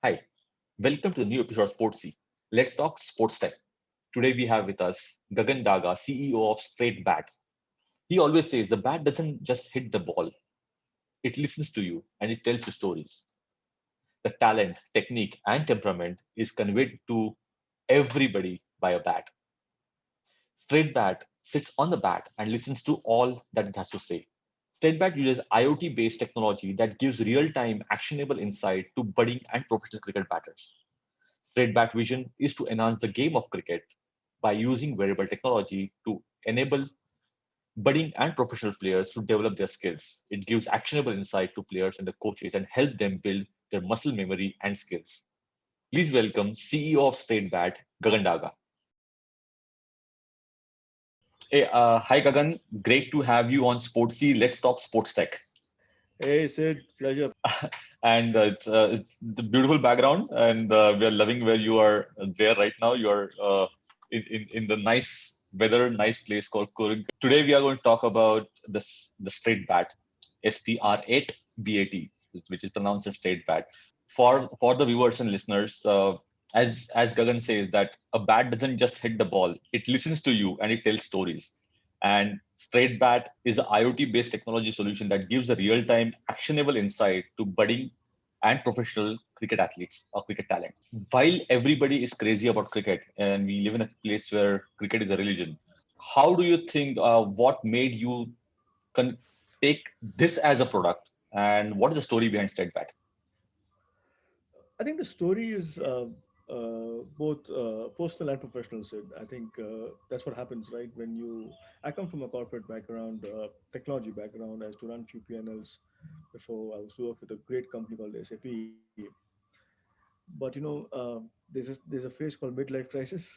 Hi, welcome to the new episode of Sportsy. Let's talk SportsTech. Today we have with us Gagan Daga, CEO of str8bat. He always says the bat doesn't just hit the ball, it listens to you and it tells you stories. The talent, technique, and temperament is conveyed to everybody by a bat. str8bat sits on the bat and listens to all that it has to say. str8bat uses IoT based technology that gives real time, actionable insight to budding and professional cricket batters. str8bat vision is to enhance the game of cricket by using wearable technology to enable budding and professional players to develop their skills. It gives actionable insight to players and the coaches and help them build their muscle memory and skills. Please welcome CEO of str8bat, Gagan Daga. Hey, hi Gagan, great to have you on Sportsy. Let's talk sports tech. Hey Sid, pleasure. And it's the beautiful background, and we are loving where you are there right now. You are in the nice weather, nice place called Kurg. Today we are going to talk about the str8bat, str8bat, which is pronounced as str8bat. For the viewers and listeners, as Gagan says, that a bat doesn't just hit the ball; it listens to you and it tells stories. And str8bat is an IoT-based technology solution that gives a real-time, actionable insight to budding and professional cricket athletes or cricket talent. While everybody is crazy about cricket, and we live in a place where cricket is a religion, how do you think? What made you con- take this as a product, and what is the story behind str8bat? I think the story is both personal and professional, Sid. I think that's what happens, right? When you, I come from a corporate background, technology background. I used to run few PNLs before I was to work with a great company called SAP. But there's a phrase called midlife crisis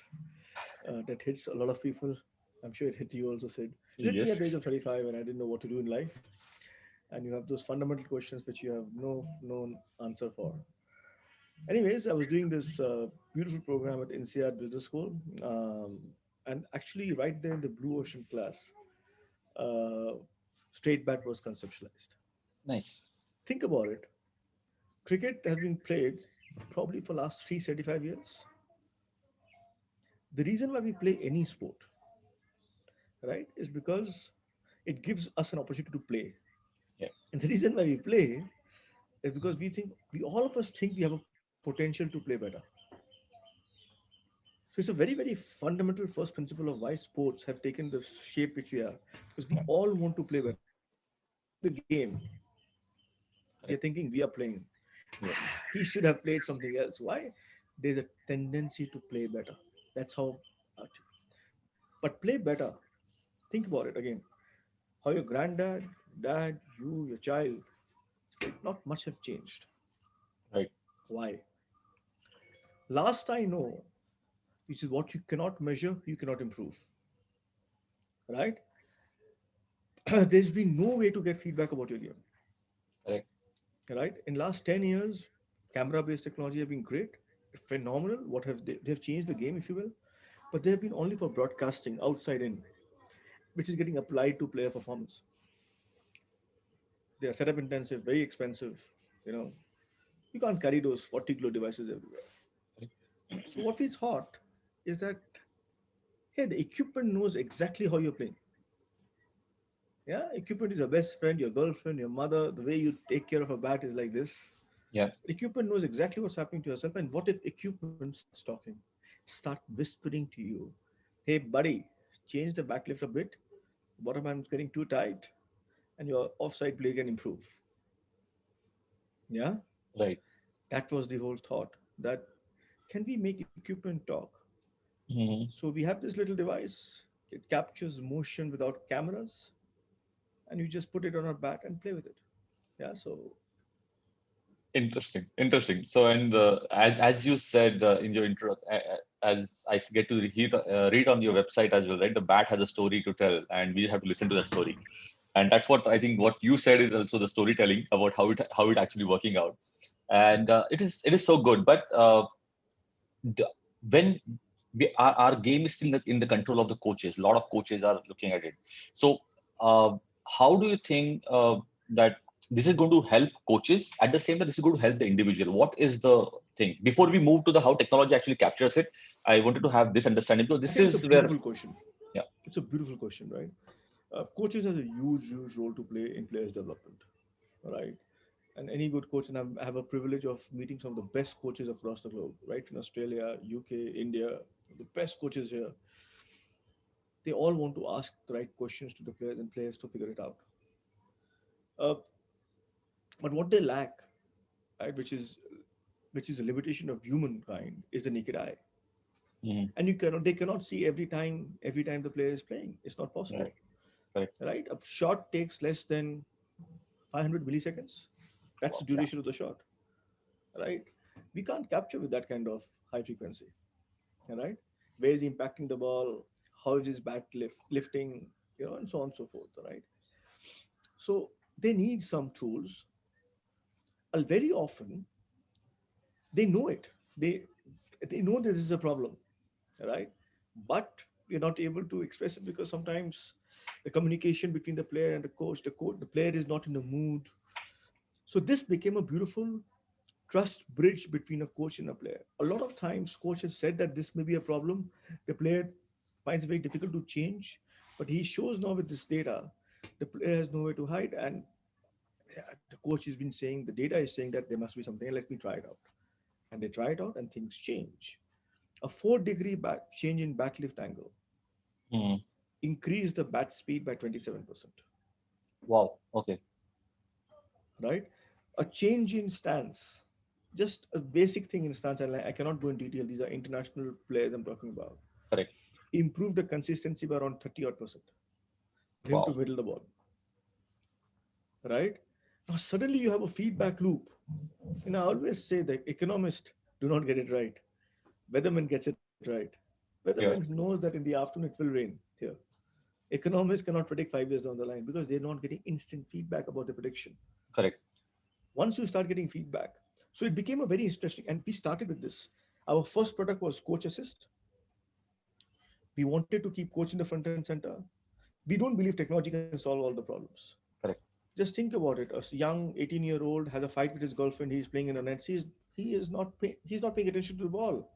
that hits a lot of people. I'm sure it hit you also, Sid. It hit me at the age Yes. of 35 when I didn't know what to do in life, and you have those fundamental questions which you have no known answer for. Anyways, I was doing this beautiful program at INSEAD Business School, and actually, right there in the Blue Ocean class, uh, straight bat was conceptualized. Nice. Think about it. Cricket has been played probably for last 375 years. The reason why we play any sport, right, is because it gives us an opportunity to play. Yeah. And the reason why we play is because we all of us think we have a potential to play better. So it's a very, very fundamental first principle of why sports have taken the shape which we are. Because we Yeah. all want to play better. The game, we are Correct. thinking we are playing. Yeah. He should have played something else. Why? There's a tendency to play better. That's how. But play better. Think about it again. How your granddad, dad, you, your child, not much have changed. Right. Why? Last I know, which is what you cannot measure, you cannot improve. Right? There's been no way to get feedback about your game. Correct. Right? In last 10 years, camera-based technology have been great, phenomenal. What have they've changed the game, if you will, but they have been only for broadcasting outside in, which is getting applied to player performance. They are setup intensive, very expensive. You know, you can't carry those 40-kilo devices everywhere. So what we thought is that, hey, the equipment knows exactly how you're playing. Yeah, equipment is your best friend, your girlfriend, your mother. The way you take care of a bat is like this. Yeah. Equipment knows exactly what's happening to yourself. And what if equipment starts talking, start whispering to you, hey, buddy, change the backlift a bit. Bottom hand's getting too tight, and your offside play can improve. Yeah, Right. that was the whole thought. That can we make equipment talk? Mhm. So we have this little device. It captures motion without cameras, and you just put it on a bat and play with it. Yeah. So Interesting, interesting. So, and as you said in your intro, as I get to read on your website as well, right? The bat has a story to tell, and we have to listen to that story. And that's what I think. What you said is also the storytelling about how it actually working out, and it is so good. But when our game is still in the control of the coaches. A lot of coaches are looking at it. So uh, how do you think that this is going to help coaches? At the same time, this is going to help the individual. What is the thing? Before we move to the how technology actually captures it, I wanted to have this understanding, because I this think it's a is where, beautiful question. yeah. It's a beautiful question, right? Coaches has a huge role to play in players' development, right? And any good coach, and I have a privilege of meeting some of the best coaches across the globe, right? In Australia, UK, India, the best coaches here. They all want to ask the right questions to the players and players to figure it out. Uh, but what they lack, right, which is a limitation of humankind, is the naked eye. Mhm. And they cannot see every time the player is playing. It's not possible, Right. Correct. right? A shot takes less than 500 milliseconds. That's the Wow. Yeah. duration of the shot, right? We can't capture with that kind of high frequency, right? Where is he impacting the ball? How is his bat lifting? And so on and so forth, right? So they need some tools. Very often they know it. They know this is a problem, right? But we're not able to express it because sometimes the communication between the player and the player is not in the mood. So this became a beautiful trust bridge between a coach and a player. A lot of times, coach has said that this may be a problem. The player finds it very difficult to change, but he shows now with this data, the player has nowhere to hide, and the coach has been saying, the data is saying that there must be something. Let me try it out, and they try it out, and things change. A 4-degree back change in bat lift angle Mhm. increased the bat speed by 27%. Wow. Okay. Right? A change in stance, just a basic thing in stance, and I cannot go in detail. These are international players I'm talking about. Correct. Improve the consistency by around 30 odd percent for him to Wow. middle the ball. Right? Now suddenly you have a feedback loop. And I always say that economists do not get it right. Weatherman gets it right. Weatherman Yeah. knows that in the afternoon it will rain here. Economists cannot predict 5 years down the line because they're not getting instant feedback about the prediction. Correct. Once you start getting feedback, so it became a very interesting, and we started with this. Our first product was Coach Assist. We wanted to keep coach in the front and center. We don't believe technology can solve all the problems. Correct. Just think about it. A young 18-year-old has a fight with his girlfriend. He's playing in a net. He's not paying attention to the ball.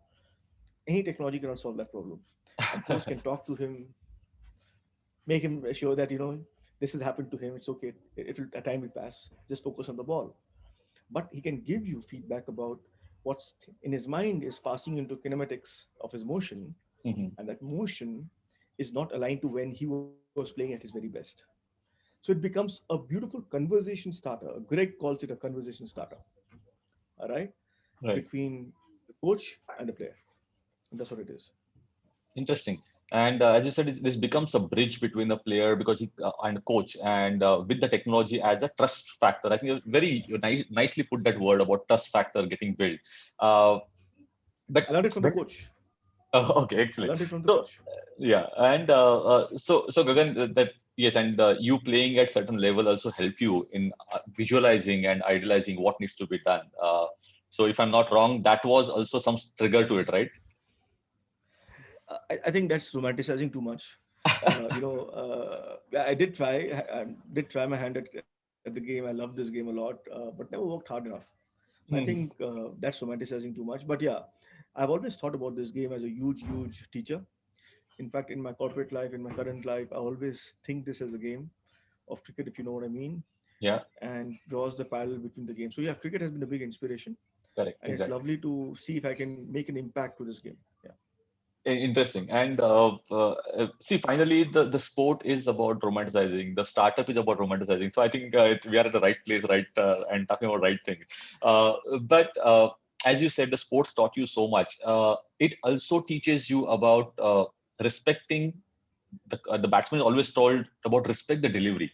Any technology cannot solve that problem. A coach can talk to him, make him sure that this has happened to him. It's okay. A time will pass. Just focus on the ball. But he can give you feedback about what's in his mind is passing into kinematics of his motion, Mhm. and that motion is not aligned to when he was playing at his very best. So it becomes a beautiful conversation starter. Greg calls it a conversation starter, all right, Right. between the coach and the player. And that's what it is. Interesting. And as you said, this becomes a bridge between the player because and the coach, and with the technology as a trust factor. I think you nicely put that word about trust factor getting built. Uh, but I learned it from the but coach. okay, I excellent. learned it from the So coach. yeah, and so Gagan, that yes, and you playing at certain level also help you in visualizing and idealizing what needs to be done. So if I'm not wrong, that was also some trigger to it, right? I think that's romanticizing too much. I did try. I did try my hand at the game. I love this game a lot, but never worked hard enough. I think Mhm. that's romanticizing too much. But yeah, I've always thought about this game as a huge teacher. In fact, in my corporate life, in my current life, I always think this as a game of cricket, if you know what I mean, Yeah, and draws the parallel between the game. So yeah, cricket has been a big inspiration, correct, and it's exactly. lovely to see if I can make an impact to this game. Yeah. Interesting. And see, finally, the sport is about romanticizing. The startup is about romanticizing. So I think we are at the right place, right, and talking about right things. But as you said, the sports taught you so much. It also teaches you about respecting the batsman is always told about respect the delivery.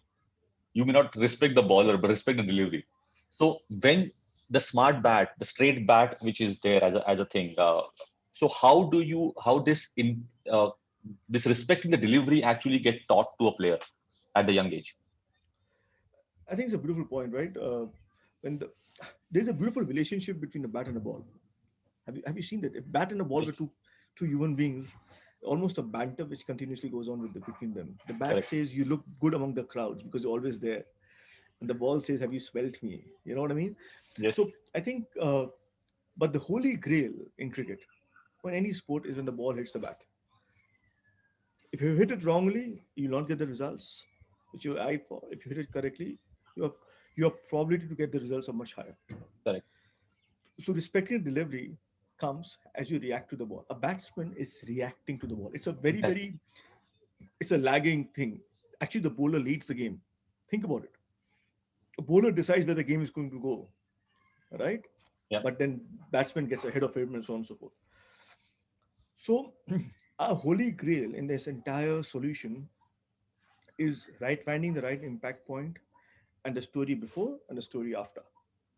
You may not respect the bowler, but respect the delivery. So when the smart bat, the straight bat, which is there as a thing, so how this respecting the delivery actually get taught to a player at the young age? I think it's a beautiful point, right? When there's a beautiful relationship between the bat and the ball. Have you seen that? If bat and the ball were Yes. to two human beings, almost a banter which continuously goes on between them. The bat Correct. says, "You look good among the crowds because you're always there," and the ball says, "Have you smelt me?" You know what I mean? Yes. So I think, but the holy grail in cricket, or in any sport, is when the ball hits the bat. If you hit it wrongly, you'll not get the results which you eye for. If you hit it correctly, your your probability to get the results are much higher. Correct. So respecting delivery comes as you react to the ball. A batsman is reacting to the ball. It's a Exactly. it's a lagging thing. Actually, the bowler leads the game. Think about it. A bowler decides where the game is going to go, right? Yeah. But then batsman gets ahead of him and so on and so forth. So our holy grail in this entire solution is right finding the right impact point and the story before and the story after.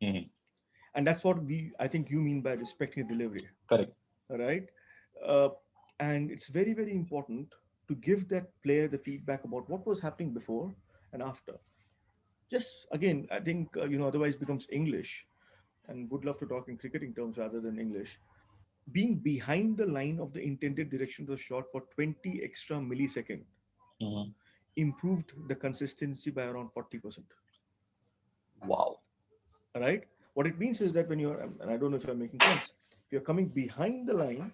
Hmm. And that's what I think you mean by respecting delivery, Correct. right? Uh, and it's very, very important to give that player the feedback about what was happening before and after. Just again, I think, otherwise becomes English, and would love to talk in cricketing terms rather than English. Being behind the line of the intended direction of the shot for 20 extra millisecond Hmm. improved the consistency by around 40%. Wow. Right? What it means is that when you're, and I don't know if I'm making sense, if you're coming behind the line,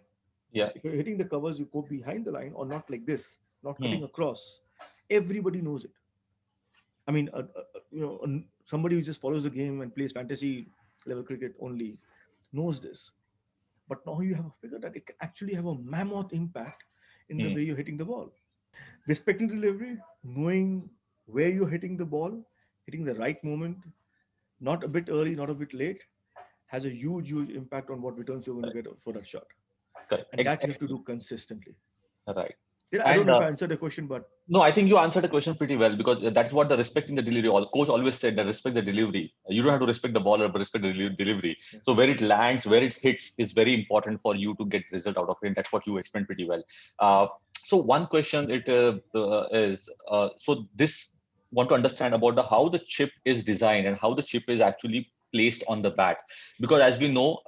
Yeah. if you're hitting the covers, you go behind the line or not like this, not Hmm. cutting across. Everybody knows it. I mean, somebody who just follows the game and plays fantasy level cricket only knows this. But now you have a figure that it can actually have a mammoth impact in the Hmm. way you're hitting the ball. Respecting delivery, knowing where you're hitting the ball, hitting the right moment, not a bit early, not a bit late, has a huge, huge impact on what returns you're going to Correct. get for that shot. Correct. And that you have to Exactly. do consistently. Right. Yeah, I don't And know if I answered the question, but no, I think you answered the question pretty well because that's what the respecting the delivery. All coach always said that respect the delivery. You don't have to respect the baller, but respect the delivery. yeah. So where it lands, where it hits, is very important for you to get result out of it. And that's what you explained pretty well. Uh, so one question is so this want to understand about the how the chip is designed and how the chip is actually placed on the bat because as we know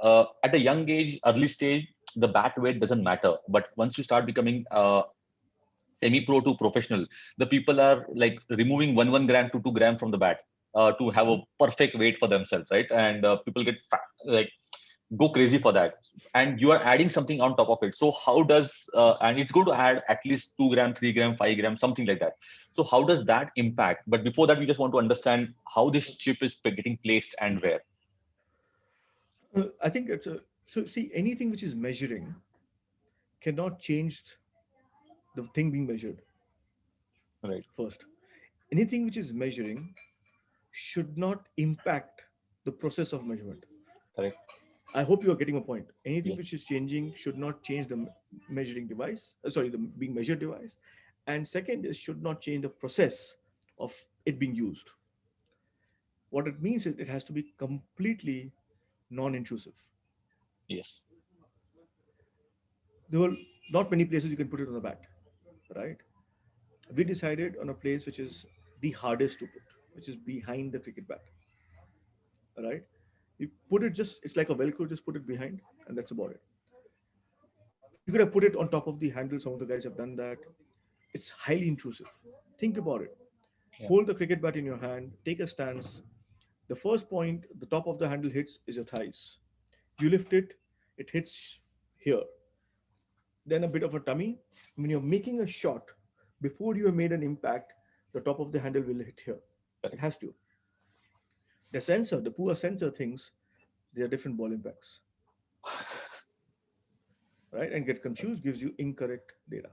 at a young age, early stage, the bat weight doesn't matter. But once you start becoming semi-pro to professional, the people are like removing 1 gram to 2 gram from the bat to have a perfect weight for themselves, right? And people get like go crazy for that. And you are adding something on top of it. So how does and it's going to add at least 2 gram, 3 gram, 5 gram, something like that. So how does that impact? But before that, we just want to understand how this chip is getting placed and where. I think it's a, so see, anything which is measuring cannot change the thing being measured Right. first. Anything which is measuring should not impact the process of measurement. Correct. I hope you are getting a point. Anything Yes. which is changing should not change the measuring device, sorry, the being measured device. And second is should not change the process of it being used. What it means is it has to be completely non-intrusive. Yes. There were not many places you can put it on the bat, right? We decided on a place which is the hardest to put, which is behind the cricket bat, right? You put it just, it's like a Velcro, just put it behind, and that's about it. You could have put it on top of the handle. Some of the guys have done that. It's highly intrusive. Think about it. Yeah. Hold the cricket bat in your hand, take a stance. The first point the top of the handle hits is your thighs. You lift it, it hits here. Then a bit of a tummy. When you're making a shot, before you have made an impact, the top of the handle will hit here. It Correct. has to. The sensor, the poor sensor thinks they are different ball impacts, right? And gets confused, gives you incorrect data.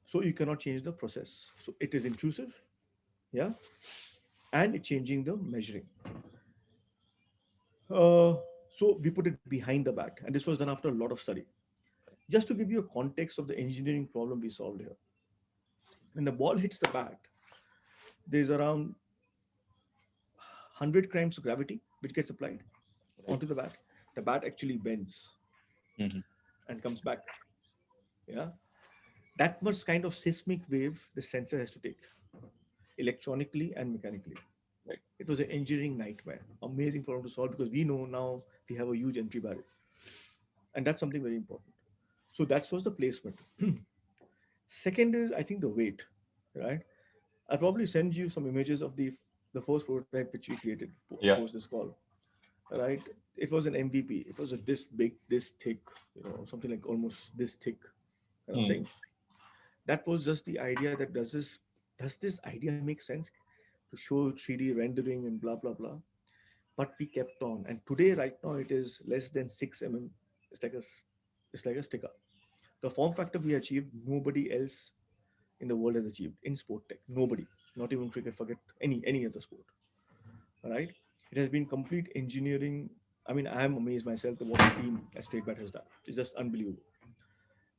So you cannot change the process. So it is intrusive, yeah, and it's changing the measuring. Uh, so we put it behind the bat, and this was done after a lot of study. Just to give you a context of the engineering problem we solved here. When the ball hits the bat, there's around 100 times gravity which gets applied Right. onto the bat. The bat actually bends Hmm. and comes back. Yeah, that much kind of seismic wave the sensor has to take electronically and mechanically. Right. It was an engineering nightmare. Amazing problem to solve because we know now we have a huge entry barrier. and that's something very important. So that was the placement. Second is, I think, the weight, right? I'll probably send you some images of the first prototype which we created Yeah. post this call, right? It was an MVP. It was a this big, this thick, something like almost this thick kind of Mm. thing. That was just the idea that does this idea make sense to show 3D rendering and blah blah blah. But we kept on, and today, right now, it is less than 6 mm. It's like a it's like a sticker. The form factor we achieved, nobody else in the world has achieved in sport tech. Nobody, not even cricket. Forget any other sport. Right? It has been complete engineering. I mean, I am amazed myself at what the team at str8bat has done. It's just unbelievable.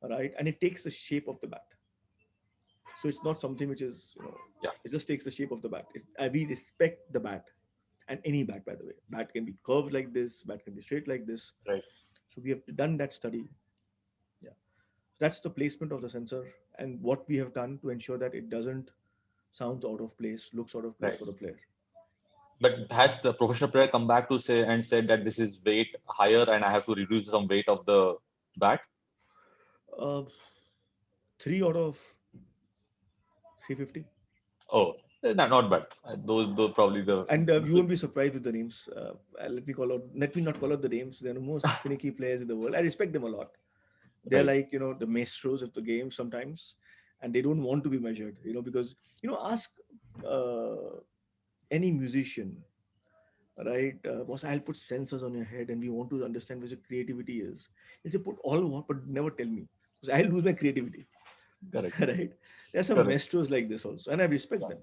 Right? And it takes the shape of the bat. So it's not something which is, Yeah. it just takes the shape of the bat. We respect the bat, and any bat, by the way. Bat can be curved like this, bat can be straight like this. Right. So we have done that study. Yeah. That's the placement of the sensor and what we have done to ensure that it doesn't sounds out of place, looks out of place Right. for the player. But has the professional player come back to say and said that this is weight higher and I have to reduce some weight of the bat? Uh, 3 out of 350. Oh, not bad. Those probably the And you won't be surprised with the names. Let me not call out the names. They're the most finicky players in the world. I respect them a lot. They're right. like, the maestros of the game sometimes, and they don't want to be measured, because, ask uh, any musician, right? Boss, I'll put sensors on your head and we want to understand what your creativity is. He'll say, put all what, but never tell me. Because I'll lose my creativity, Correct. right? There are some Correct. maestros like this also, and I respect them.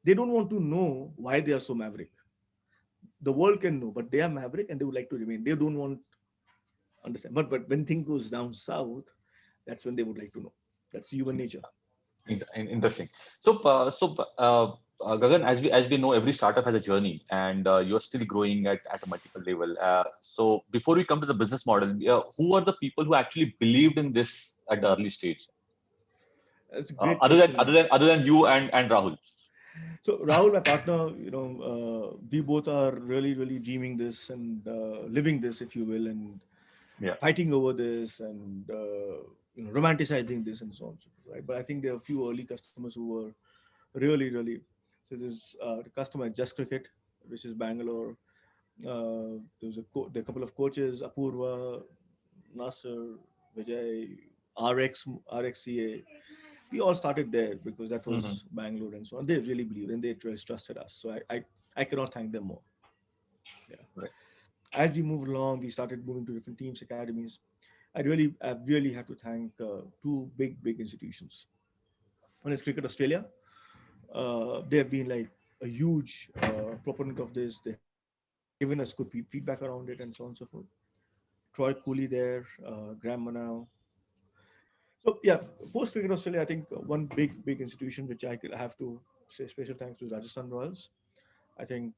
They don't want to know why they are so maverick. The world can know, but they are maverick and they would like to remain. They don't want understand. But when things goes down south, that's when they would like to know. That's human nature. Interesting. Gagan, as we know, every startup has a journey, and you're still growing at a multiple level. So before we come to the business model, who are the people who actually believed in this at the early stage, That's a great other than question. you and Rahul? So Rahul, my partner, we both are really, really dreaming this and living this, if you will, and Yeah. fighting over this and romanticizing this and so on, and so forth, right? But I think there are a few early customers who were really, really. So there's the customer at Just Cricket, which is Bangalore. There are a couple of coaches, Apurva, Nasser, Vijay, RXCA. We all started there because that Hmm. was Bangalore and so on. They really believed and they trusted us. So I cannot thank them more. Yeah. Right. As we moved along, we started moving to different teams, academies. I really have to thank two big institutions. One is Cricket Australia. They have been like a huge proponent of this. They have given us good feedback around it and so on and so forth. Troy Cooley there, Graham Manau. So yeah, post Cricket Australia, I think one big institution which I have to say special thanks to Rajasthan Royals. I think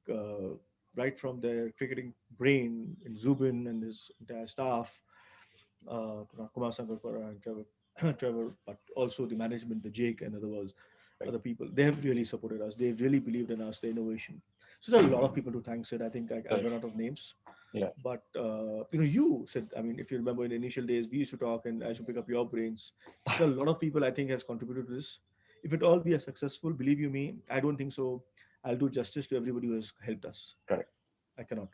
right from their cricketing brain in Zubin and his entire staff, Kumar Sangarkar and Trevor, Trevor, but also the management, the Jake and Right. other people, they have really supported us. They've really believed in us, the innovation. So there's a lot of people to thank, Sid. I think I've Correct. run out of names. Yeah. But you said, I mean, if you remember in the initial days, we used to talk, and I should pick up your brains. There are a lot of people I think has contributed to this. If it all be a successful, believe you me, I don't think so. I'll do justice to everybody who has helped us. Correct. I cannot.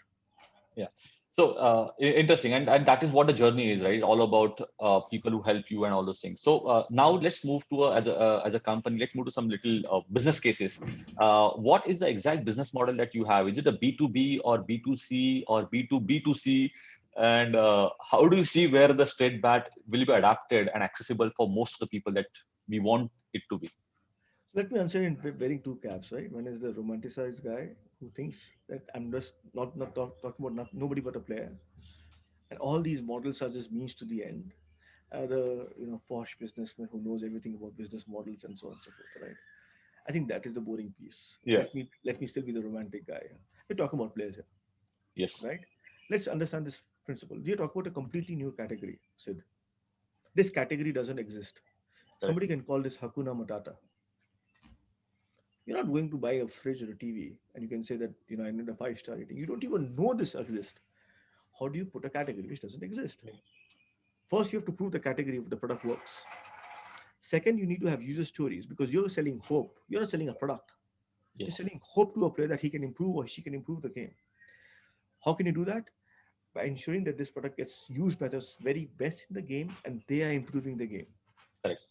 Yeah. So interesting, and that is what the journey is, right? All about people who help you and all those things. So now let's move to as a company. Let's move to some little business cases. What is the exact business model that you have? Is it a B2B or B2C or B2B2C? And how do you see where the straight bat will be adapted and accessible for most of the people that we want it to be? So let me answer in wearing two caps, right? One is the romanticized guy who thinks that I'm just talking about nobody but a player, and all these models are just means to the end. The posh businessman who knows everything about business models and so on and so forth, right? I think that is the boring piece. Yeah. Let me still be the romantic guy here. We're talking about players here, Yes. right? Let's understand this principle. We are talking about a completely new category, Sid. This category doesn't exist. Correct. Somebody can call this Hakuna Matata. You're not going to buy a fridge or a TV and you can say that, I need a 5-star rating. You don't even know this exists. How do you put a category which doesn't exist? First, you have to prove the category if the product works. Second, you need to have user stories because you're selling hope. You're not selling a product. You're Yes, selling hope to a player that he can improve or she can improve the game. How can you do that? By ensuring that this product gets used by the very best in the game and they are improving the game. correct.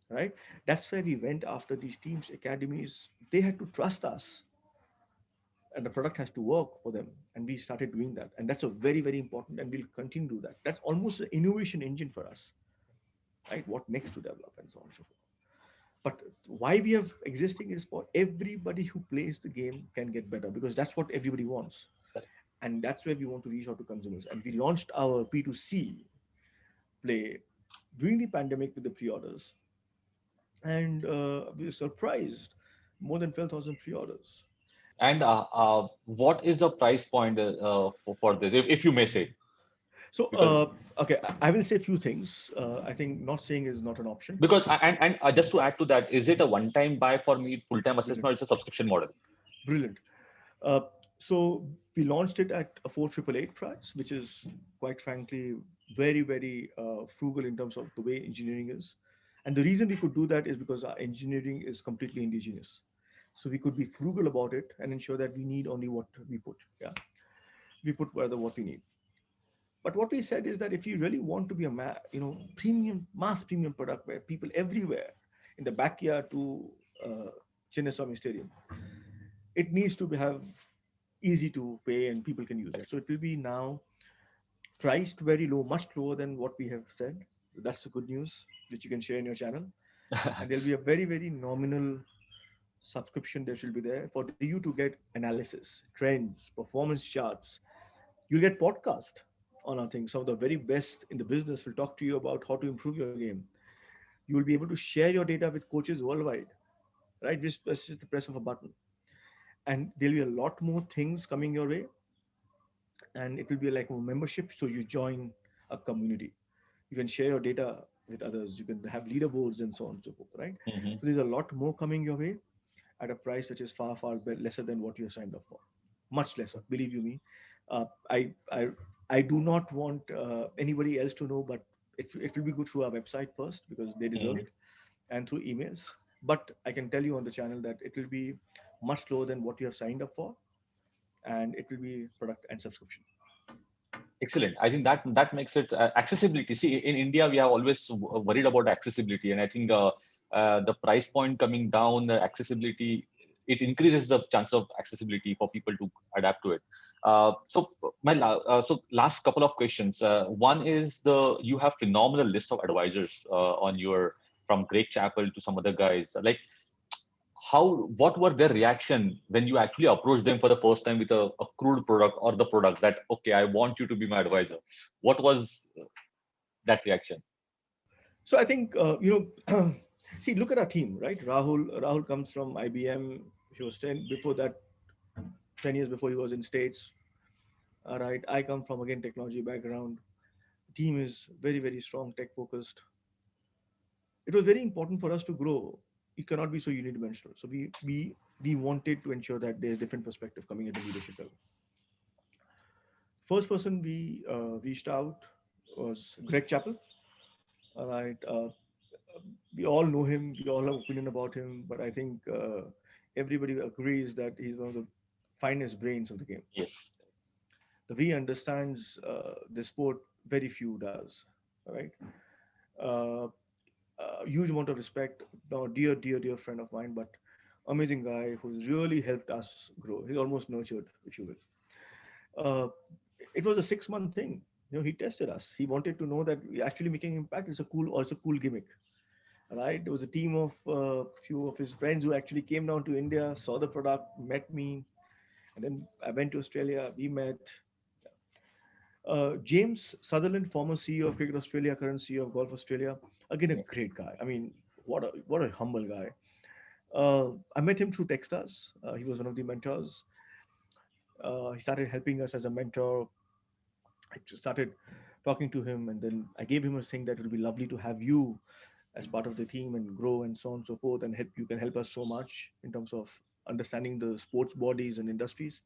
Right? That's where we went after these teams, academies. They had to trust us and the product has to work for them. And we started doing that. And that's a very, very important and we'll continue to do that. That's almost an innovation engine for us, right? What next to develop and so on and so forth. But why we have existing is for everybody who plays the game can get better because that's what everybody wants. Correct. And that's where we want to reach out to consumers. And we launched our P2C play during the pandemic with the pre-orders. And we were surprised, more than 12,000 pre-orders. And what is the price point for this, if you may say? So, Because okay, I will say a few things. I think not saying is not an option. and just to add to that, is it a one-time buy for me, full-time assessment, Brilliant. or it's a subscription model? Brilliant. Uh, so we launched it at a 4888 price, which is quite frankly very, very frugal in terms of the way engineering is. And the reason we could do that is because our engineering is completely indigenous. So we could be frugal about it and ensure that we need only what we put. Yeah, we put whether what we need. But what we said is that if you really want to be a premium, mass premium product where people everywhere, in the backyard to Chinnaswamy Stadium, it needs to have easy to pay and people can use it. So it will be now priced very low, much lower than what we have said. That's the good news, which you can share in your channel. And there'll be a very, very nominal subscription that will be there for you to get analysis, trends, performance charts. You'll get podcast on our thing. Some of the very best in the business will talk to you about how to improve your game. You will be able to share your data with coaches worldwide, right? Just the press of a button. And there'll be a lot more things coming your way. And it will be like a membership. So you join a community. You can share your data with others. You can have leaderboards and so on and so forth, right? Mhm. So there's a lot more coming your way at a price which is far, far lesser than what you signed up for. Much lesser, believe you me. Uh, I, I, I do not want anybody else to know, but it will be good through our website first because they deserve Mhm. it, and through emails. But I can tell you on the channel that it will be much lower than what you have signed up for, and it will be product and subscription. Excellent. I think that makes it accessibility. See, in India, we have always worried about accessibility, and I think the price point coming down, the accessibility, it increases the chance of accessibility for people to adapt to it. So last couple of questions. One is you have phenomenal list of advisors on your, from Greg Chappel to some other guys. Like, what were their reaction when you actually approached them for the first time with a crude product, or the product that, okay, I want you to be my advisor? What was that reaction? So I think see, look at our team, right? Rahul comes from IBM. He was 10 before that, 10 years before he was in States. All right, I come from again technology background. Team is very, very strong, tech focused. It was very important for us to grow. It cannot be so unidimensional. So we wanted to ensure that there's different perspective coming at the leadership level. First person we reached out was Greg Chappel. All right, we all know him. We all have opinion about him, but I think everybody agrees that he's one of the finest brains of the game. Yes. The way he understands the sport, very few does. All right. Uh, Huge amount of respect. No, dear, dear, dear friend of mine, but amazing guy who's really helped us grow. He's almost nurtured, if you will. It was a 6 month thing. He tested us. He wanted to know that we actually making impact. It's a cool gimmick, right? There was a team of few of his friends who actually came down to India, saw the product, met me, and then I went to Australia. We met. James Sutherland, former CEO of Cricket Australia, current CEO of Golf Australia. Again, a great guy. I mean, what a humble guy. I met him through Techstars. He was one of the mentors. He started helping us as a mentor. I just started talking to him, and then I gave him a thing that it would be lovely to have you as part of the team and grow and so on and so forth, and help you can help us so much in terms of understanding the sports bodies and industries.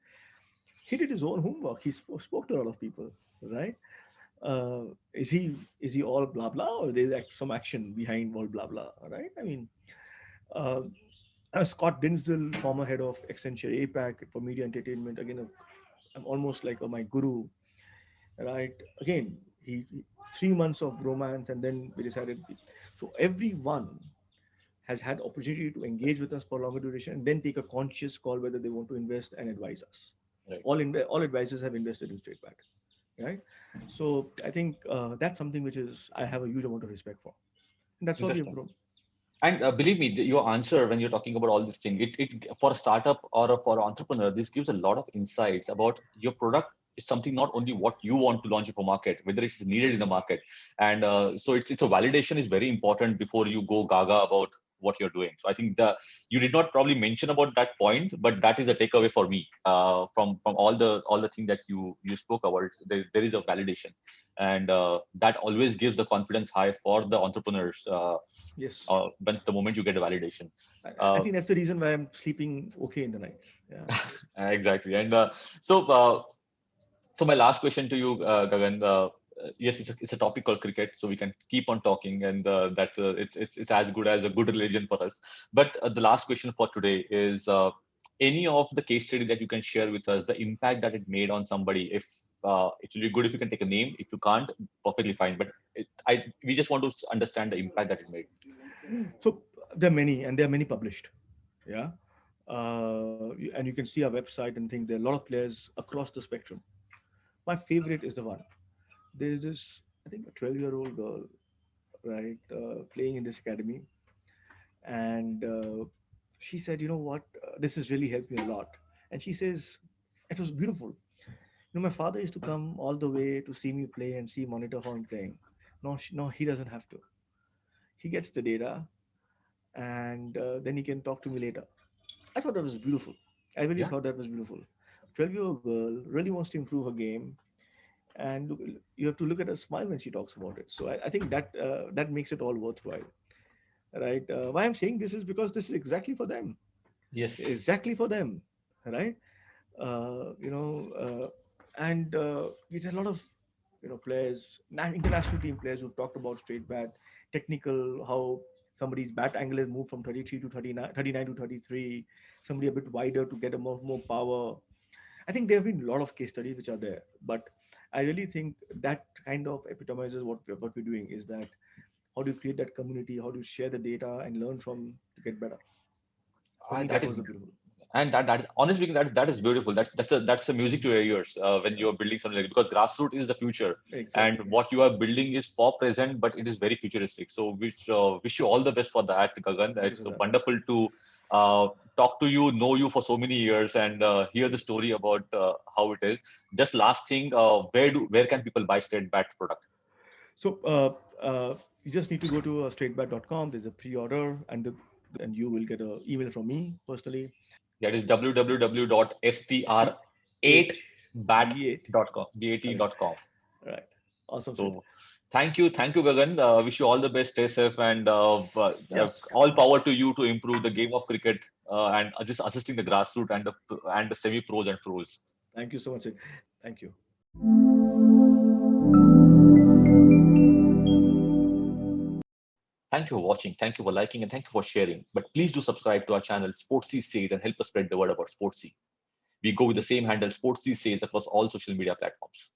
He did his own homework. He spoke to a lot of people, right? Is he all blah blah, or there's some action behind all blah blah, right? I mean, uh, Scott Dinsdale, former head of Accenture APAC for media entertainment, again, I'm almost like my guru, right? Again, 3 months of romance, and then we decided. So everyone has had opportunity to engage with us for longer duration, and then take a conscious call whether they want to invest and advise us. Right. All advisors have invested in straight back, right? So I think that's something which is I have a huge amount of respect for, and that's how we have Interesting. grown. And believe me, your answer when you're talking about all this thing, it for a startup or for an entrepreneur, this gives a lot of insights about your product is something not only what you want to launch for market, whether it's needed in the market, and so it's a validation is very important before you go gaga about what you're doing. So I think you did not probably mention about that point, but that is a takeaway for me from all the thing that you spoke about. There is a validation, and that always gives the confidence high for the entrepreneurs. Yes, When the moment you get a validation. I Uh, think that's the reason why I'm sleeping okay in the nights. Yeah. exactly. And so, so my last question to you, Gagan. Yes, it's a topic called cricket, so we can keep on talking, and that it's as good as a good religion for us. But the last question for today is any of the case study that you can share with us, the impact that it made on somebody. If it will be good if you can take a name. If you can't, perfectly fine. But we just want to understand the impact that it made. So there are many, and there are many published. Yeah. And you can see our website and think there are a lot of players across the spectrum. My favorite is the one. There's this, I think, a 12-year-old girl, right, playing in this academy, and she said, "You know what? This has really helped me a lot." And she says, "It was beautiful. My father used to come all the way to see me play and see monitor how I'm playing. No, no, he doesn't have to. He gets the data, and then he can talk to me later." I thought that was beautiful. I really Yeah. thought that was beautiful. 12-year-old girl really wants to improve her game, and you have to look at her smile when she talks about it. So I think that makes it all worthwhile, right? Why I'm saying this is because this is exactly for them, Yes. exactly for them, right? uh, you know, uh, and with a lot of players, international team players who've talked about straight bat, technical, how somebody's bat angle has moved from 33 to 39, 39 to 33, somebody a bit wider to get a more power. I think there have been a lot of case studies which are there, but I really think that kind of epitomizes what we're doing is that how do you create that community, how do you share the data and learn from to get better. For me, That that is was the beautiful. and that is honestly speaking that is beautiful. That's a music to your ears when Right. you're building something like because grassroots is the future, and Exactly. what you are building is for present, but it is very futuristic. So wish you all the best for that, Gagan. Thank you, It's Siddharth. wonderful to talk to you, know you for so many years, and hear the story about how it is. Just last thing, where can people buy State Bat product? So you just need to go to straightbat.com. There's a pre-order, and you will get an email from me personally. That is ST 8 B8. www.str8bat.com, Correct. bat.com. Right. Awesome, Sid. So thank you, Gagan. Wish you all the best, stay safe, and Yes. all power to you to improve the game of cricket and just assisting the grassroots and the semi pros and pros. Thank you so much, Sid. Thank you. Thank you for watching, thank you for liking, and thank you for sharing. But please do subscribe to our channel, Sportsy Says, and help us spread the word about Sportsy. We go with the same handle, Sportsy Says, across all social media platforms.